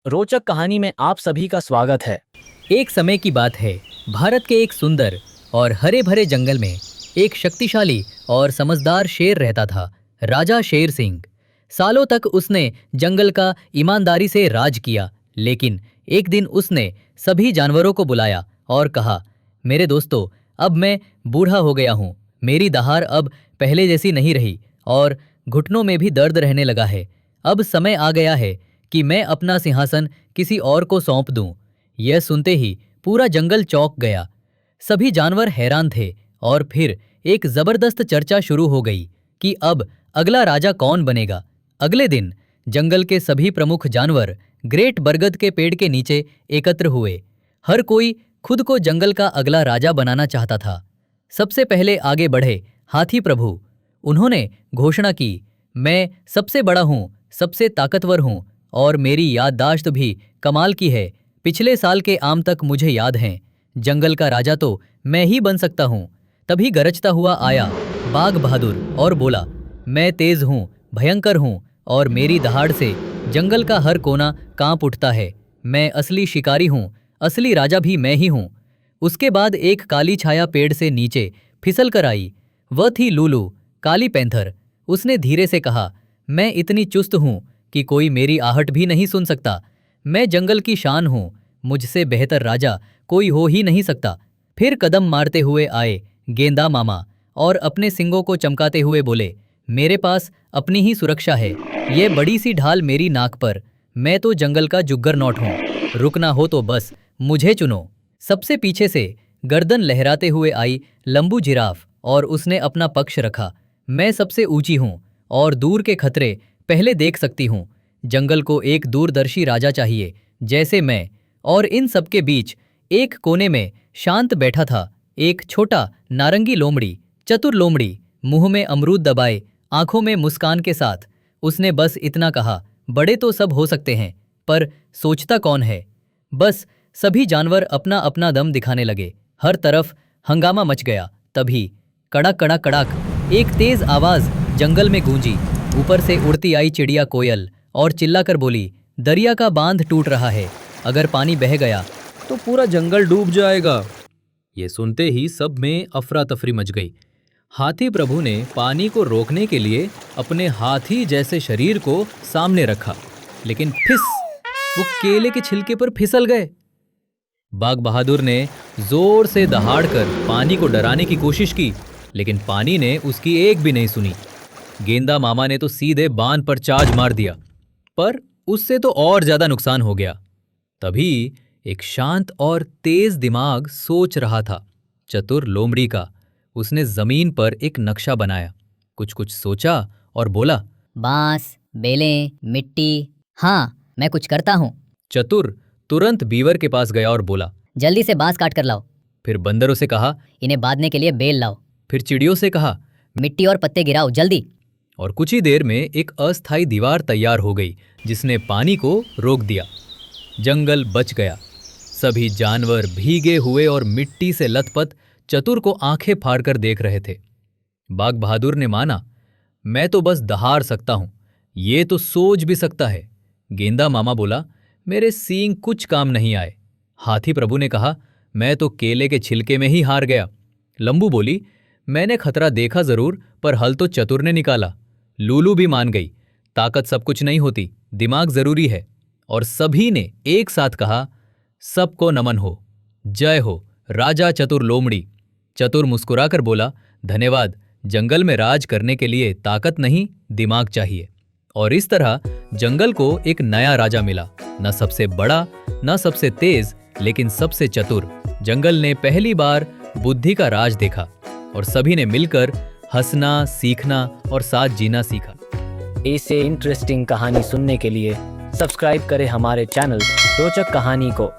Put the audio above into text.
रोचक कहानी में आप सभी का स्वागत है। एक समय की बात है। भारत के एक सुंदर और हरे भरे जंगल में एक शक्तिशाली और समझदार शेर रहता था, राजा शेर सिंह। सालों तक उसने जंगल का ईमानदारी से राज किया, लेकिन एक दिन उसने सभी जानवरों को बुलाया और कहा, मेरे दोस्तों, अब मैं बूढ़ा हो गया हूँ। मेरी दहाड़ अब पहले जैसी नहीं रही और घुटनों में भी दर्द रहने लगा है। अब समय आ गया है कि मैं अपना सिंहासन किसी और को सौंप दूं। यह सुनते ही पूरा जंगल चौंक गया। सभी जानवर हैरान थे और फिर एक जबरदस्त चर्चा शुरू हो गई कि अब अगला राजा कौन बनेगा। अगले दिन जंगल के सभी प्रमुख जानवर ग्रेट बरगद के पेड़ के नीचे एकत्र हुए। हर कोई खुद को जंगल का अगला राजा बनाना चाहता था। सबसे पहले आगे बढ़े हाथी प्रभु। उन्होंने घोषणा की, मैं सबसे बड़ा हूँ, सबसे ताकतवर हूँ और मेरी याददाश्त भी कमाल की है। पिछले साल के आम तक मुझे याद हैं। जंगल का राजा तो मैं ही बन सकता हूँ। तभी गरजता हुआ आया बाघ बहादुर और बोला, मैं तेज हूँ, भयंकर हूँ और मेरी दहाड़ से जंगल का हर कोना कांप उठता है। मैं असली शिकारी हूँ, असली राजा भी मैं ही हूँ। उसके बाद एक काली छाया पेड़ से नीचे फिसल कर आई। वह थी लूलू, काली पैंथर। उसने धीरे से कहा, मैं इतनी चुस्त हूँ कि कोई मेरी आहट भी नहीं सुन सकता। मैं जंगल की शान हूँ, मुझसे बेहतर राजा कोई हो ही नहीं सकता। फिर कदम मारते हुए आए गेंदा मामा और अपने सींगों को चमकाते हुए बोले, मेरे पास अपनी ही सुरक्षा है। ये बड़ी सी ढाल मेरी नाक पर। मैं तो जंगल का जुग्गरनौट हूँ। रुकना हो तो बस मुझे चुनो। सबसे पीछे से गर्दन लहराते हुए आई लंबू जिराफ और उसने अपना पक्ष रखा। मैं सबसे ऊंची हूँ और दूर के खतरे पहले देख सकती हूँ। जंगल को एक दूरदर्शी राजा चाहिए जैसे मैं। और इन सबके बीच एक कोने में शांत बैठा था एक छोटा नारंगी लोमड़ी, चतुर लोमड़ी, मुंह में अमरूद दबाए, आंखों में मुस्कान के साथ। उसने बस इतना कहा, बड़े तो सब हो सकते हैं, पर सोचता कौन है। बस सभी जानवर अपना अपना दम दिखाने लगे। हर तरफ हंगामा मच गया। तभी कड़ाक कड़ाक कड़ाक एक तेज आवाज जंगल में गूंजी। ऊपर से उड़ती आई चिड़िया कोयल और चिल्लाकर बोली, दरिया का बांध टूट रहा है। अगर पानी बह गया तो पूरा जंगल डूब जाएगा। ये सुनते ही सब में अफरा तफरी मच गई। हाथी प्रभु ने पानी को रोकने के लिए अपने हाथी जैसे शरीर को सामने रखा, लेकिन फिस, वो केले के छिलके पर फिसल गए। बाघ बहादुर ने जोर से दहाड़कर पानी को डराने की कोशिश की, लेकिन पानी ने उसकी एक भी नहीं सुनी। गेंदा मामा ने तो सीधे बांध पर चार्ज मार दिया, पर उससे तो और ज्यादा नुकसान हो गया। तभी एक शांत और तेज दिमाग सोच रहा था, चतुर लोमड़ी का। उसने जमीन पर एक नक्शा बनाया, कुछ कुछ सोचा और बोला, बांस, बेलें, मिट्टी, हाँ मैं कुछ करता हूँ। चतुर तुरंत बीवर के पास गया और बोला, जल्दी से बांस काट कर लाओ। फिर बंदरों से कहा, इन्हें बांधने के लिए बेल लाओ। फिर चिड़ियों से कहा, मिट्टी और पत्ते गिराओ जल्दी। और कुछ ही देर में एक अस्थायी दीवार तैयार हो गई जिसने पानी को रोक दिया। जंगल बच गया। सभी जानवर भीगे हुए और मिट्टी से लथपथ चतुर को आंखें फाड़कर देख रहे थे। बाघ बहादुर ने माना, मैं तो बस दहाड़ सकता हूं, ये तो सोच भी सकता है। गेंदा मामा बोला, मेरे सींग कुछ काम नहीं आए। हाथी प्रभु ने कहा, मैं तो केले के छिलके में ही हार गया। लंबू बोली, मैंने खतरा देखा जरूर, पर हल तो चतुर ने निकाला। लूलू भी मान गई, ताकत सब कुछ नहीं होती, दिमाग जरूरी है। और सभी ने एक साथ कहा, सबको नमन हो, जय हो राजा चतुर लोमड़ी। चतुर मुस्कुराकर बोला, धन्यवाद। जंगल में राज करने के लिए ताकत नहीं, दिमाग चाहिए। और इस तरह जंगल को एक नया राजा मिला, न सबसे बड़ा, न सबसे तेज, लेकिन सबसे चतुर। जंगल ने पहली बार बुद्धि का राज देखा और सभी ने मिलकर हंसना, सीखना और साथ जीना सीखा। ऐसे इंटरेस्टिंग कहानी सुनने के लिए सब्सक्राइब करें हमारे चैनल रोचक कहानी को।